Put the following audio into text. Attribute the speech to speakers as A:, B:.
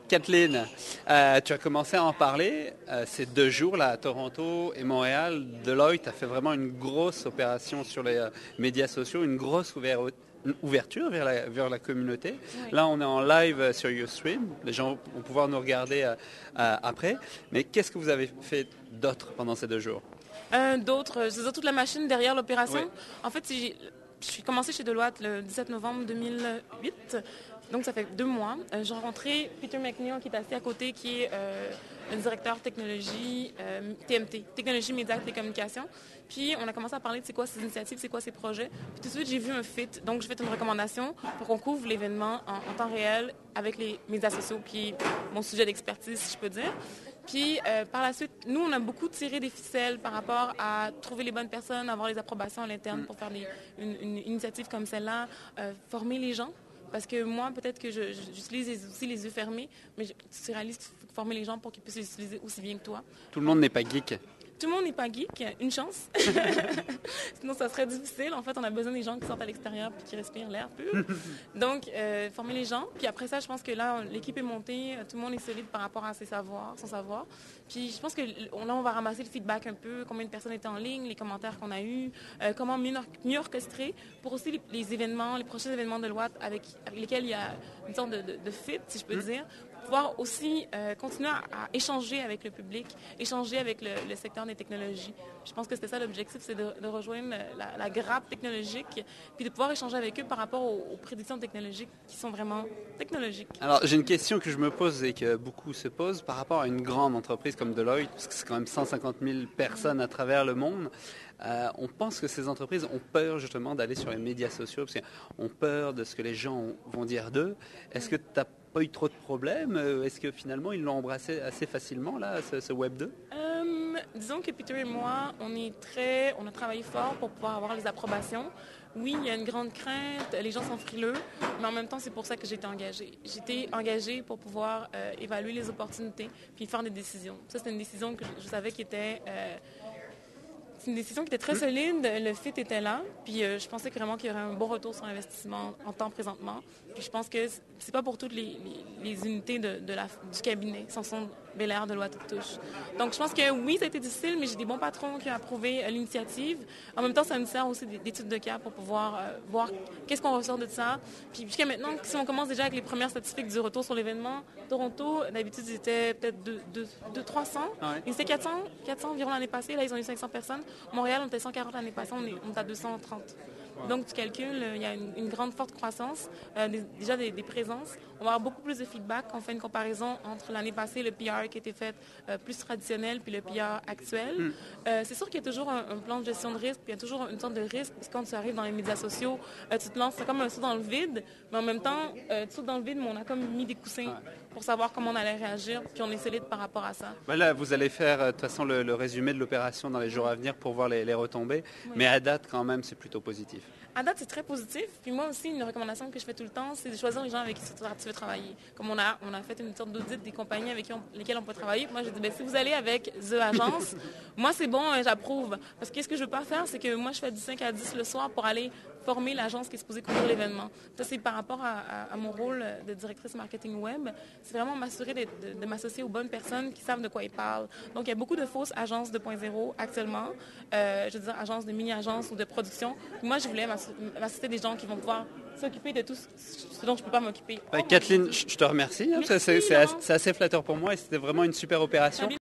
A: Kathleen, tu as commencé à en parler ces 2 jours là à Toronto et Montréal. Deloitte a fait vraiment une grosse opération sur les médias sociaux, une grosse ouverture vers la communauté.
B: Oui.
A: Là, on est en live sur Ustream. Les gens vont pouvoir nous regarder après. Mais qu'est-ce que vous avez fait d'autre pendant ces 2 jours?
B: D'autres, c'est toute la machine derrière l'opération.
A: Oui.
B: En fait, je suis commencée chez Deloitte le 17 novembre 2008. Donc, ça fait 2 mois. J'ai rencontré Peter McNeil, qui est assis à côté, qui est le directeur technologie TMT, technologie, médias, télécommunications. Puis, on a commencé à parler de c'est quoi ces initiatives, c'est quoi ces projets. Puis, tout de suite, j'ai vu un fit. Donc, j'ai fait une recommandation pour qu'on couvre l'événement en temps réel avec les médias sociaux, qui est mon sujet d'expertise, si je peux dire. Puis, par la suite, nous, on a beaucoup tiré des ficelles par rapport à trouver les bonnes personnes, avoir les approbations à l'interne pour faire une initiative comme celle-là, former les gens. Parce que moi, peut-être que j'utilise les outils les yeux fermés, mais tu réalises qu'il faut former les gens pour qu'ils puissent les utiliser aussi bien que toi.
A: Tout le monde n'est pas geek.
B: Tout le monde n'est pas geek, une chance. Sinon, ça serait difficile. En fait, on a besoin des gens qui sortent à l'extérieur et qui respirent l'air pur. Donc, former les gens. Puis après ça, je pense que là, l'équipe est montée. Tout le monde est solide par rapport à son savoir. Puis je pense que là, on va ramasser le feedback un peu, combien de personnes étaient en ligne, les commentaires qu'on a eus, comment mieux orchestrer pour aussi les événements, les prochains événements de Deloitte avec lesquels il y a une sorte de fit, si je peux dire, pouvoir aussi continuer à échanger avec le public, échanger avec le secteur des technologies. Je pense que c'était ça l'objectif, c'est de rejoindre la grappe technologique, puis de pouvoir échanger avec eux par rapport aux prédictions technologiques qui sont vraiment technologiques.
A: Alors, j'ai une question que je me pose et que beaucoup se posent par rapport à une grande entreprise comme Deloitte, parce que c'est quand même 150 000 personnes à travers le monde. On pense que ces entreprises ont peur justement d'aller sur les médias sociaux, parce qu'ils ont peur de ce que les gens vont dire d'eux. Est-ce que tu n'as pas eu trop de problèmes? Est-ce que finalement ils l'ont embrassé assez facilement, là, ce Web 2?
B: Disons que Peter et moi, on a travaillé fort pour pouvoir avoir les approbations. Oui, il y a une grande crainte, les gens sont frileux, mais en même temps, c'est pour ça que j'ai été engagée. J'étais engagée pour pouvoir évaluer les opportunités puis faire des décisions. Ça, c'est une décision que je savais qui était... C'est une décision qui était très solide, le fit était là, puis je pensais vraiment qu'il y aurait un bon retour sur investissement en temps présentement. Puis je pense que c'est pas pour toutes les unités du cabinet, ce sont Belair, Deloitte et Touche. Donc je pense que oui, ça a été difficile, mais j'ai des bons patrons qui ont approuvé l'initiative. En même temps, ça me sert aussi d'études de cas pour pouvoir voir qu'est-ce qu'on ressort de ça. Puis jusqu'à maintenant, si on commence déjà avec les premières statistiques du retour sur l'événement, Toronto, d'habitude, ils étaient peut-être 300.
A: Ouais.
B: Ils étaient 400 environ l'année passée. Là, ils ont eu 500 personnes. Montréal, on était 140 l'année passée. On est à 230. Donc, tu calcules, il y a une grande, forte croissance, déjà des présences. On va avoir beaucoup plus de feedback. On fait une comparaison entre l'année passée, le PR qui a été fait plus traditionnel, puis le PR actuel. C'est sûr qu'il y a toujours un plan de gestion de risque, puis il y a toujours une sorte de risque, parce que quand tu arrives dans les médias sociaux, tu te lances, c'est comme un saut dans le vide, mais en même temps, tu sautes dans le vide, mais on a comme mis des coussins pour savoir comment on allait réagir, puis on est solide par rapport à ça.
A: Là, vous allez faire de toute façon le résumé de l'opération dans les jours à venir pour voir les retombées, mais à date, quand même, c'est plutôt positif.
B: À date, c'est très positif. Puis moi aussi, une recommandation que je fais tout le temps, c'est de choisir les gens avec qui tu veux travailler. Comme on a fait une sorte d'audit des compagnies avec lesquelles on peut travailler. Moi, je dis, si vous allez avec The Agence, moi, c'est bon, j'approuve. Parce que ce que je veux pas faire, c'est que moi, je fais du 5 à 10 le soir pour aller former l'agence qui est supposée couvrir l'événement. Ça, c'est par rapport à mon rôle de directrice marketing web. C'est vraiment m'assurer de m'associer aux bonnes personnes qui savent de quoi ils parlent. Donc, il y a beaucoup de fausses agences 2.0 actuellement. Je veux dire, agences de mini-agences ou de production. Puis moi, je voulais m'assister des gens qui vont pouvoir s'occuper de tout ce dont je ne peux pas m'occuper.
A: Kathleen, je te remercie. C'est assez flatteur pour moi et c'était vraiment une super opération.